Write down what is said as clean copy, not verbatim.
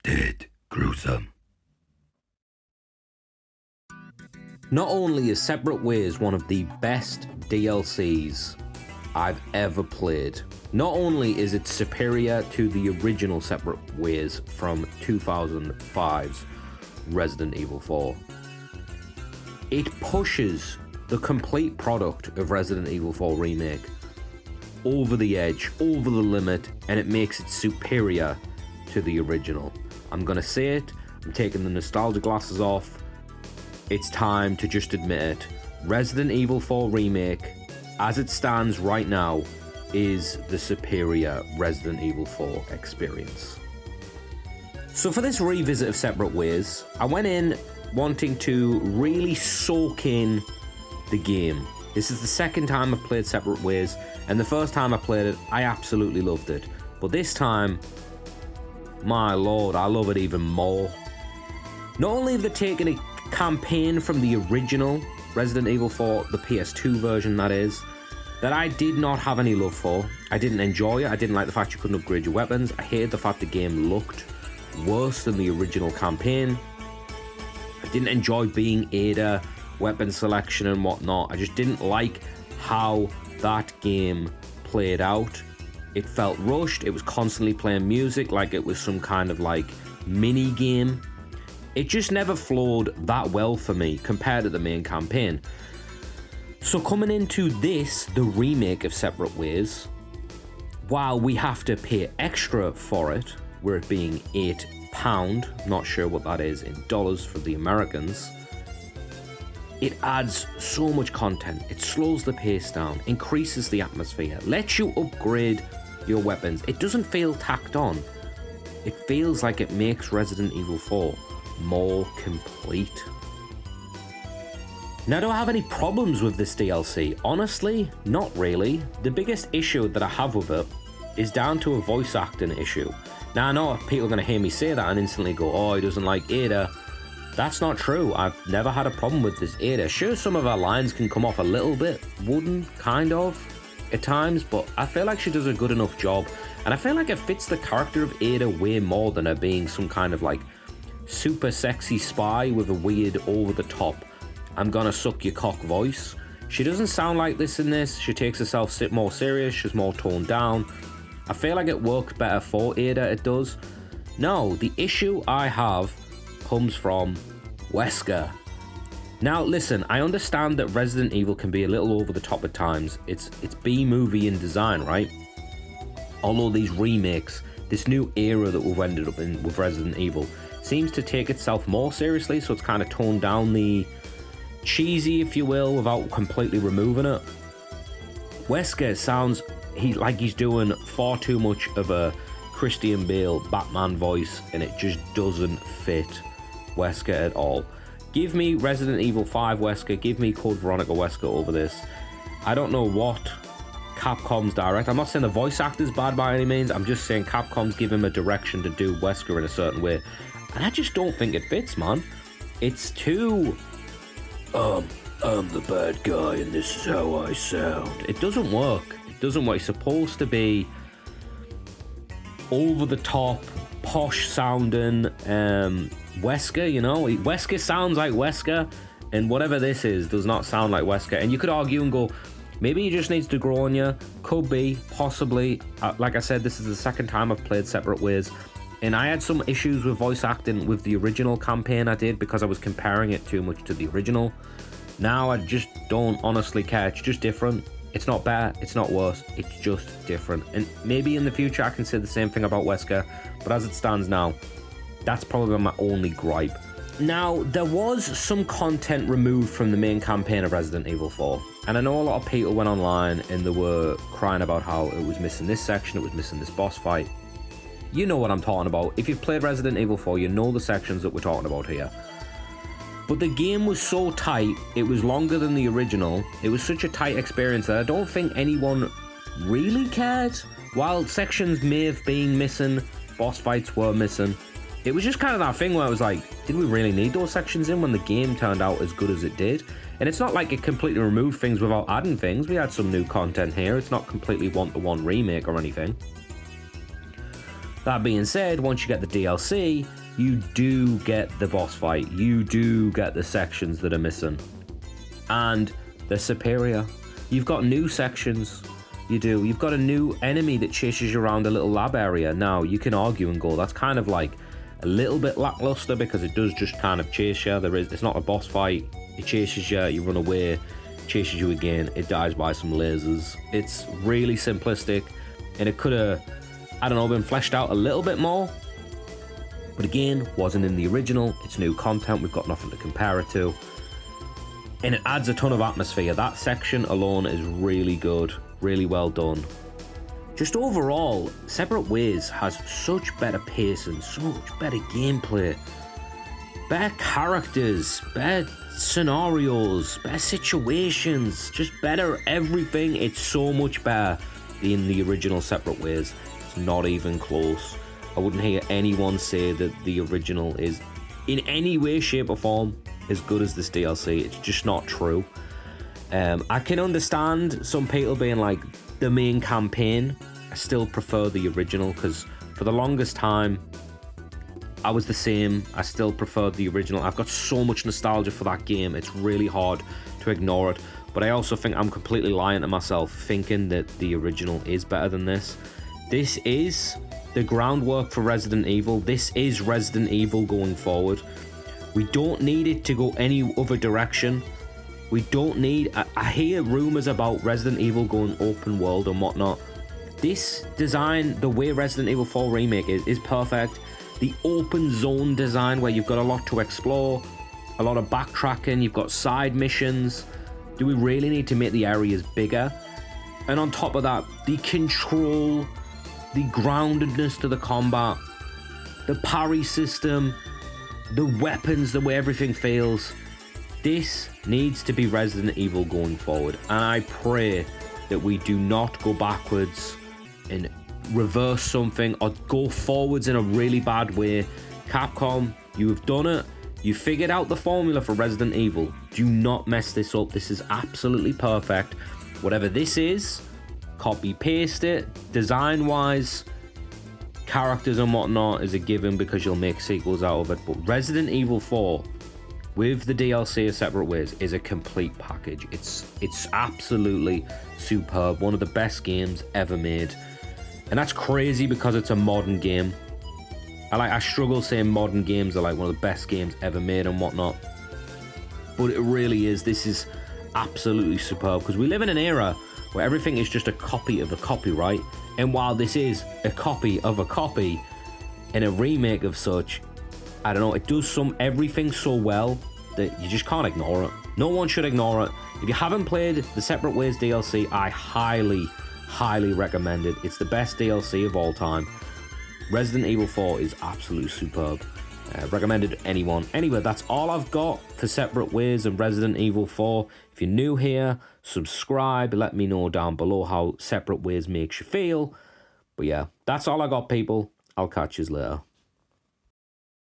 Dead gruesome. Not only is Separate Ways one of the best DLCs I've ever played, not only is it superior to the original Separate Ways from 2005's Resident Evil 4, it pushes the complete product of Resident Evil 4 Remake over the edge, over the limit, and it makes it superior to the original. I'm gonna say it, I'm taking the nostalgia glasses off. It's time to just admit it. Resident Evil 4 Remake, as it stands right now, is the superior Resident Evil 4 experience. So for this revisit of Separate Ways, I went in wanting to really soak in the game. This is the second time I've played Separate Ways, and the first time I played it, I absolutely loved it. But this time, my lord, I love it even more. Not only have they taken a campaign from the original Resident Evil 4, the PS2 version that is, that I did not have any love for. I didn't enjoy it. I didn't like the fact you couldn't upgrade your weapons. I hated the fact the game looked worse than the original campaign. I didn't enjoy being Ada, weapon selection and whatnot. I just didn't like how that game played out. It felt rushed. It was constantly playing music like it was some kind of like mini game. It just never flowed that well for me compared to the main campaign. So coming into this, the remake of Separate Ways, while we have to pay extra for it, with it being £8, not sure what that is in dollars for the Americans, it adds so much content. It slows the pace down, increases the atmosphere, lets you upgrade your weapons. It doesn't feel tacked on. It feels like it makes Resident Evil 4 more complete. Now, do I have any problems with this DLC? Honestly, not really. The biggest issue that I have with it is down to a voice acting issue. Now, I know people are going to hear me say that and instantly go, oh, he doesn't like Ada. That's not true. I've never had a problem with this Ada. Sure, some of her lines can come off a little bit wooden, kind of, at times, but I feel like she does a good enough job. And I feel like it fits the character of Ada way more than her being some kind of like super sexy spy with a weird over-the-top I'm gonna suck your cock voice. She doesn't sound like this in this. She takes herself more serious. She's more toned down. I feel like it worked better for Ada, it does. No, the issue I have comes from Wesker. Now listen, I understand that Resident Evil can be a little over the top at times. It's B-movie in design, right? Although these remakes, this new era that we've ended up in with Resident Evil, seems to take itself more seriously, so it's kind of toned down the cheesy, if you will, without completely removing it. Wesker sounds like he's doing far too much of a Christian Bale Batman voice, and it just doesn't fit Wesker at all. Give me Resident Evil 5 Wesker, give me Code Veronica Wesker over this. I don't know what Capcom's direct. I'm not saying the voice actor's bad by any means. I'm just saying Capcom's give him a direction to do Wesker in a certain way. And I just don't think it fits, man. It's too... I'm the bad guy and this is how I sound. It doesn't work. It doesn't work. It's supposed to be over the top, posh sounding Wesker, you know? Wesker sounds like Wesker, and whatever this is does not sound like Wesker. And you could argue and go, maybe he just needs to grow on you. Could be, possibly. Like I said, this is the second time I've played Separate Ways. And I had some issues with voice acting with the original campaign I did because I was comparing it too much to the original. Now I just don't honestly care. It's just different. It's not bad. It's not worse. It's just different. And maybe in the future I can say the same thing about Wesker. But as it stands now, that's probably my only gripe. Now, there was some content removed from the main campaign of Resident Evil 4. And I know a lot of people went online and they were crying about how it was missing this section, it was missing this boss fight. You know what I'm talking about. If you've played Resident Evil 4, you know the sections that we're talking about here. But the game was so tight, it was longer than the original. It was such a tight experience that I don't think anyone really cared. While sections may have been missing, boss fights were missing. It was just kind of that thing where I was like, did we really need those sections in when the game turned out as good as it did? And it's not like it completely removed things without adding things. We had some new content here. It's not completely one-to-one remake or anything. That being said, once you get the DLC, you do get the boss fight. You do get the sections that are missing. And they're superior. You've got new sections. You do. You've got a new enemy that chases you around a little lab area. Now, you can argue and go, that's kind of like a little bit lackluster because it does just kind of chase you. It's not a boss fight. It chases you, you run away, chases you again, it dies by some lasers. It's really simplistic, and it could have, I don't know, been fleshed out a little bit more. But again, wasn't in the original. It's new content. We've got nothing to compare it to. And it adds a ton of atmosphere. That section alone is really good. Really well done. Just overall, Separate Ways has such better pacing, so much better gameplay, better characters, better scenarios, better situations, just better everything. It's so much better than the original Separate Ways. It's not even close. I wouldn't hear anyone say that the original is in any way, shape or form as good as this DLC. It's just not true. I can understand some people being like, the main campaign, I still prefer the original, because for the longest time I was the same. I still preferred the original. I've got so much nostalgia for that game, it's really hard to ignore it. But I also think I'm completely lying to myself thinking that the original is better than this. This is the groundwork for Resident Evil. This is Resident Evil going forward. We don't need it to go any other direction. We don't need... I hear rumors about Resident Evil going open world and whatnot. This design, the way Resident Evil 4 Remake is perfect. The open zone design where you've got a lot to explore, a lot of backtracking, you've got side missions. Do we really need to make the areas bigger? And on top of that, the control, the groundedness to the combat, the parry system, the weapons, the way everything feels. This needs to be Resident Evil going forward, and I pray that we do not go backwards and reverse something or go forwards in a really bad way. Capcom, you have done it. You figured out the formula for Resident Evil. Do not mess this up. This is absolutely perfect. Whatever this is, copy paste it. Design wise, characters and whatnot is a given because you'll make sequels out of it. But Resident Evil 4 with the DLC of Separate Ways is a complete package. It's absolutely superb. One of the best games ever made. And that's crazy because it's a modern game. I struggle saying modern games are like one of the best games ever made and whatnot. But it really is. This is absolutely superb because we live in an era where everything is just a copy of a copy, right? And while this is a copy of a copy and a remake of such, I don't know, it does everything so well that you just can't ignore it. No one should ignore it. If you haven't played the Separate Ways DLC, I highly, highly recommend it. It's the best DLC of all time. Resident Evil 4 is absolutely superb. Recommended to anyone. Anyway, that's all I've got for Separate Ways and Resident Evil 4. If you're new here, subscribe. Let me know down below how Separate Ways makes you feel. But yeah, that's all I got, people. I'll catch you later.